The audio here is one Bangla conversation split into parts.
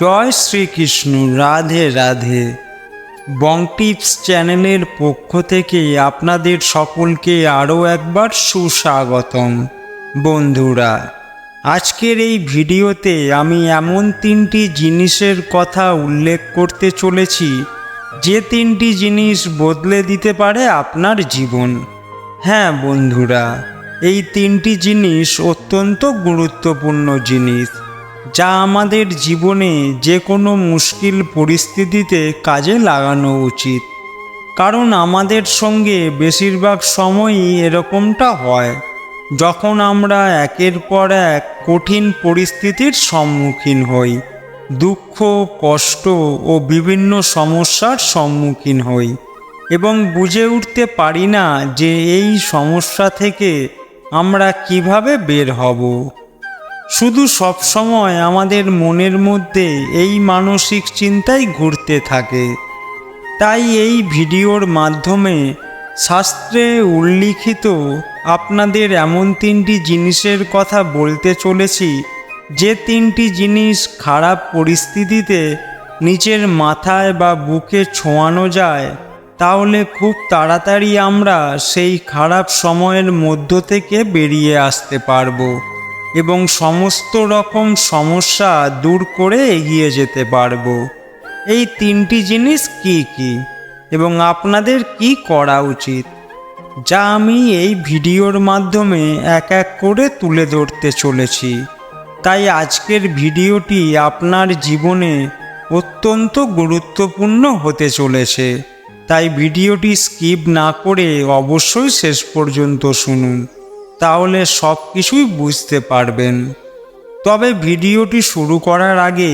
জয় শ্রীকৃষ্ণ। রাধে রাধে। বং টিপস চ্যানেলের পক্ষ থেকে আপনাদের সকলকে আরও একবার সুস্বাগতম। বন্ধুরা, আজকের এই ভিডিওতে আমি এমন তিনটি জিনিসের কথা উল্লেখ করতে চলেছি যে তিনটি জিনিস বদলে দিতে পারে আপনার জীবন। হ্যাঁ বন্ধুরা, এই তিনটি জিনিস অত্যন্ত গুরুত্বপূর্ণ জিনিস, যা আমাদের জীবনে যে কোনো মুশকিল পরিস্থিতিতে কাজে লাগানো উচিত। কারণ আমাদের সঙ্গে বেশিরভাগ সময়ই এরকমটা হয়, যখন আমরা একের পর এক কঠিন পরিস্থিতির সম্মুখীন হই, দুঃখ, কষ্ট ও বিভিন্ন সমস্যার সম্মুখীন হই এবং বুঝে উঠতে পারি না যে এই সমস্যা থেকে আমরা কিভাবে বের হব। শুধু সবসময় আমাদের মনের মধ্যে এই মানসিক চিন্তাই ঘুরতে থাকে। তাই এই ভিডিওর মাধ্যমে শাস্ত্রে উল্লিখিত আপনাদের এমন তিনটি জিনিসের কথা বলতে চলেছি, যে তিনটি জিনিস খারাপ পরিস্থিতিতে নিজের মাথায় বা বুকে ছোঁয়ানো যায়, তাহলে খুব তাড়াতাড়ি আমরা সেই খারাপ সময়ের মধ্য থেকে বেরিয়ে আসতে পারবো এবং সমস্ত রকম সমস্যা দূর করে এগিয়ে যেতে পারবো। এই তিনটি জিনিস কি কি এবং আপনাদের কি করা উচিত, যা আমি এই ভিডিওর মাধ্যমে এক এক করে তুলে ধরতে চলেছি। তাই আজকের ভিডিওটি আপনার জীবনে অত্যন্ত গুরুত্বপূর্ণ হতে চলেছে। তাই ভিডিওটি স্কিপ না করে অবশ্যই শেষ পর্যন্ত শুনুন, তাহলে সব কিছুই বুঝতে পারবেন। তবে ভিডিওটি শুরু করার আগে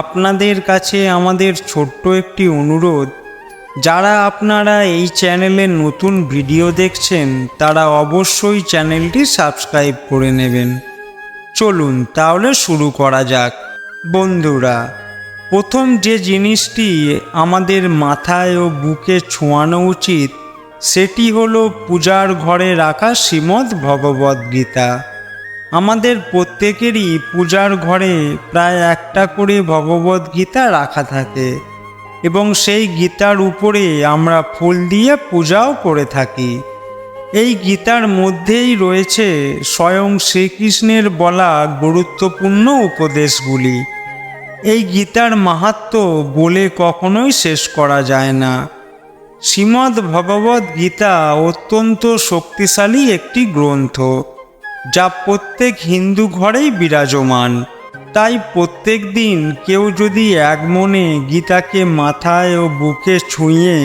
আপনাদের কাছে আমাদের ছোট্ট একটি অনুরোধ, যারা আপনারা এই চ্যানেলে নতুন ভিডিও দেখছেন তারা অবশ্যই চ্যানেলটি সাবস্ক্রাইব করে নেবেন। চলুন তাহলে শুরু করা যাক। বন্ধুরা, প্রথম যে জিনিসটি আমাদের মাথায় ও বুকে ছোঁয়ানো উচিত, সেটি হলো পূজার ঘরে রাখা শ্রীমদ্ ভগবদ্গীতা। আমাদের প্রত্যেকেরই পূজার ঘরে প্রায় একটা করে ভগবদ্গীতা রাখা থাকে এবং সেই গীতার উপরে আমরা ফুল দিয়ে পূজাও করে থাকি। এই গীতার মধ্যেই রয়েছে স্বয়ং শ্রীকৃষ্ণের বলা গুরুত্বপূর্ণ উপদেশগুলি। এই গীতার মাহাত্ম্য বলে কখনোই শেষ করা যায় না। শ্রীমদ্ ভগবদ্ গীতা অত্যন্ত শক্তিশালী একটি গ্রন্থ, যা প্রত্যেক হিন্দু ঘরেই বিরাজমান। তাই প্রত্যেক দিন কেউ যদি এক মনে গীতাকে মাথায় ও বুকে ছুঁয়ে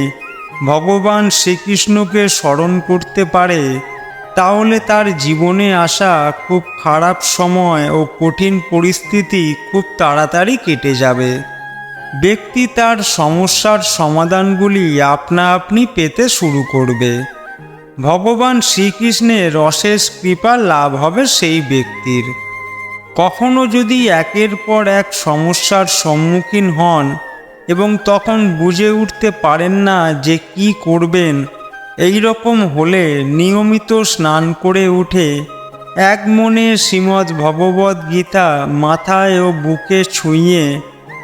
ভগবান শ্রীকৃষ্ণকে স্মরণ করতে পারে, তাহলে তার জীবনে আসা খুব খারাপ সময় ও কঠিন পরিস্থিতি খুব তাড়াতাড়ি কেটে যাবে। ব্যক্তি তার সমস্যার সমাধানগুলি আপনা আপনি পেতে শুরু করবে। ভগবান শ্রীকৃষ্ণের অশেষ কৃপা লাভ হবে সেই ব্যক্তির। কখনো যদি একের পর এক সমস্যার সম্মুখীন হন এবং তখন বুঝে উঠতে পারেন না যে কি করবেন, এই রকম হলে নিয়মিত স্নান করে উঠে এক মনে শ্রীমদ্ ভগবদ্ গীতা মাথায় ও বুকে ছুঁয়ে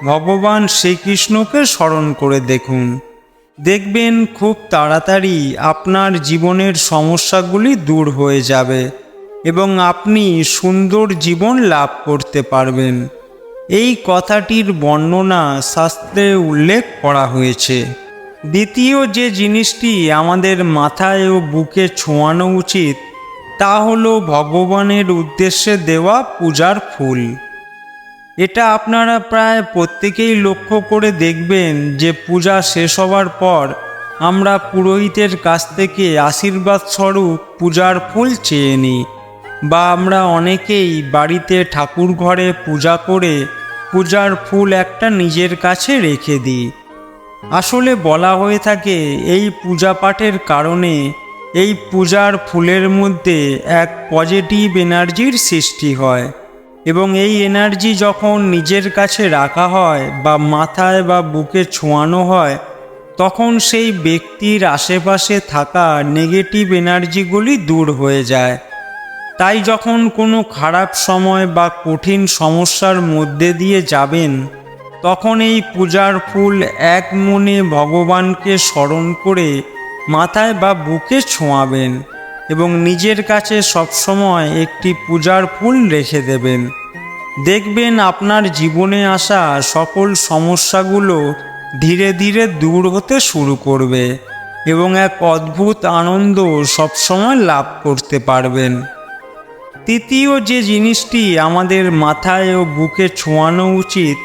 ভগবান শ্রীকৃষ্ণকে স্মরণ করে দেখুন। দেখবেন খুব তাড়াতাড়ি আপনার জীবনের সমস্যাগুলি দূর হয়ে যাবে এবং আপনি সুন্দর জীবন লাভ করতে পারবেন। এই কথাটির বর্ণনা শাস্ত্রে উল্লেখ করা হয়েছে। দ্বিতীয় যে জিনিসটি আমাদের মাথায় ও বুকে ছোঁয়ানো উচিত, তা হলো ভগবানের উদ্দেশ্যে দেওয়া পূজার ফুল। এটা আপনারা প্রায় প্রত্যেকেই লক্ষ্য করে দেখবেন যে পূজা শেষ হওয়ার পর আমরা পুরোহিতের কাছ থেকে আশীর্বাদ স্বরূপ পূজার ফুল চেয়ে নিই, বা আমরা অনেকেই বাড়িতে ঠাকুর ঘরে পূজা করে পূজার ফুল একটা নিজের কাছে রেখে দিই। আসলে বলা হয়ে থাকে এই পূজা পাঠের কারণে এই পূজার ফুলের মধ্যে এক পজিটিভ এনার্জির সৃষ্টি হয় এবং এই এনার্জি যখন নিজের কাছে রাখা হয় বা মাথায় বা বুকে ছোঁয়ানো হয়, তখন সেই ব্যক্তির আশেপাশে থাকা নেগেটিভ এনার্জিগুলি দূর হয়ে যায়। তাই যখন কোনো খারাপ সময় বা কঠিন সমস্যার মধ্যে দিয়ে যাবেন, তখন এই পূজার ফুল এক মনে ভগবানকে স্মরণ করে মাথায় বা বুকে ছোঁয়াবেন এবং নিজের কাছে সবসময় একটি পূজার ফুল রেখে দেবেন। দেখবেন আপনার জীবনে আসা সকল সমস্যাগুলো ধীরে ধীরে দূর হতে শুরু করবে এবং এক অদ্ভুত আনন্দ সবসময় লাভ করতে পারবেন। তৃতীয় যে জিনিসটি আমাদের মাথায় ও বুকে ছোঁয়ানো উচিত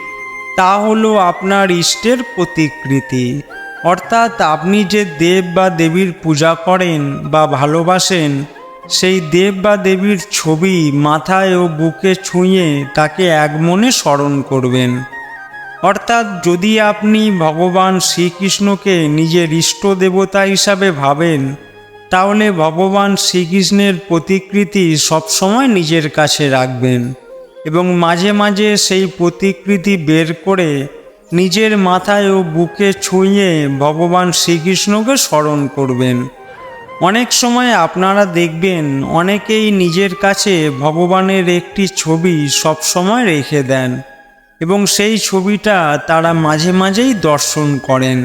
তা হলো আপনার ইষ্টের প্রতিকৃতি, অর্থাৎ আপনি যে দেব বা দেবীর পূজা করেন বা ভালোবাসেন সেই দেব বা দেবীর ছবি মাথায় ও বুকে ছুঁয়ে তাকে এক মনে স্মরণ করবেন। অর্থাৎ যদি আপনি ভগবান শ্রীকৃষ্ণকে নিজের ইষ্ট দেবতা হিসাবে ভাবেন, তাহলে ভগবান শ্রীকৃষ্ণের প্রতিকৃতি সবসময় নিজের কাছে রাখবেন এবং মাঝে মাঝে সেই প্রতিকৃতি বের করে নিজের মাথায় ও বুকে ছুঁয়ে ভগবান শ্রীকৃষ্ণকে স্মরণ করবেন। অনেক সময় আপনারা দেখবেন অনেকেই নিজের কাছে ভগবানের একটি ছবি সবসময় রেখে দেন এবং সেই ছবিটা তারা মাঝে মাঝেই দর্শন করেন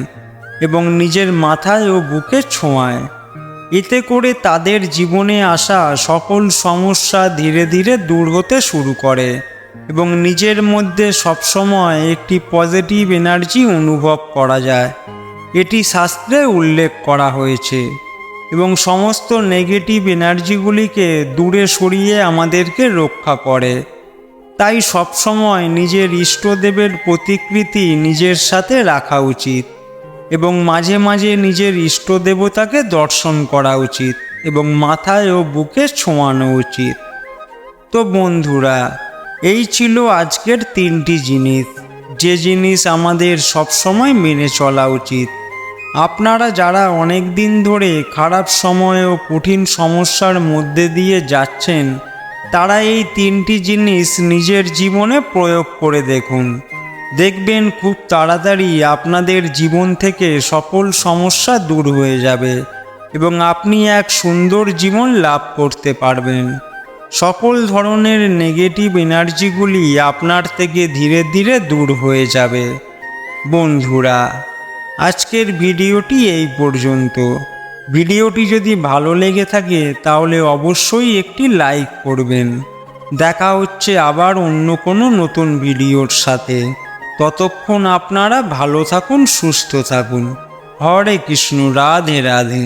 এবং নিজের মাথায় ও বুকে ছোঁয়ায়। এতে করে তাদের জীবনে আসা সকল সমস্যা ধীরে ধীরে দূর হতে শুরু করে এবং নিজের মধ্যে সবসময় একটি পজিটিভ এনার্জি অনুভব করা যায়। এটি শাস্ত্রে উল্লেখ করা হয়েছে এবং সমস্ত নেগেটিভ এনার্জিগুলিকে দূরে সরিয়ে আমাদেরকে রক্ষা করে। তাই সবসময় নিজের ইষ্টদেবের প্রতিকৃতি নিজের সাথে রাখা উচিত এবং মাঝে মাঝে নিজের ইষ্ট দেবতাকে দর্শন করা উচিত এবং মাথায় ও বুকে ছোঁয়ানো উচিত। তো বন্ধুরা, এই ছিল আজকের 3টি জিনিস, যে জিনিস আমাদের সবসময় মেনে চলা উচিত। আপনারা যারা অনেক দিন ধরে খারাপ সময় ও কঠিন সমস্যার মধ্যে দিয়ে যাচ্ছেন, তারা এই 3টি জিনিস নিজের জীবনে প্রয়োগ করে দেখুন। দেখবেন খুব তাড়াতাড়ি আপনাদের জীবন থেকে সকল সমস্যা দূর হয়ে যাবে এবং আপনি এক সুন্দর জীবন লাভ করতে পারবেন। সকল ধরনের নেগেটিভ এনার্জিগুলি আপনার থেকে ধীরে ধীরে দূর হয়ে যাবে। বন্ধুরা, আজকের ভিডিওটি এই পর্যন্ত। ভিডিওটি যদি ভালো লেগে থাকে তাহলে অবশ্যই একটি লাইক করবেন। দেখা হচ্ছে আবার অন্য কোনো নতুন ভিডিওর সাথে। ততক্ষণ আপনারা ভালো থাকুন, সুস্থ থাকুন। হরে কৃষ্ণ, রাধে রাধে।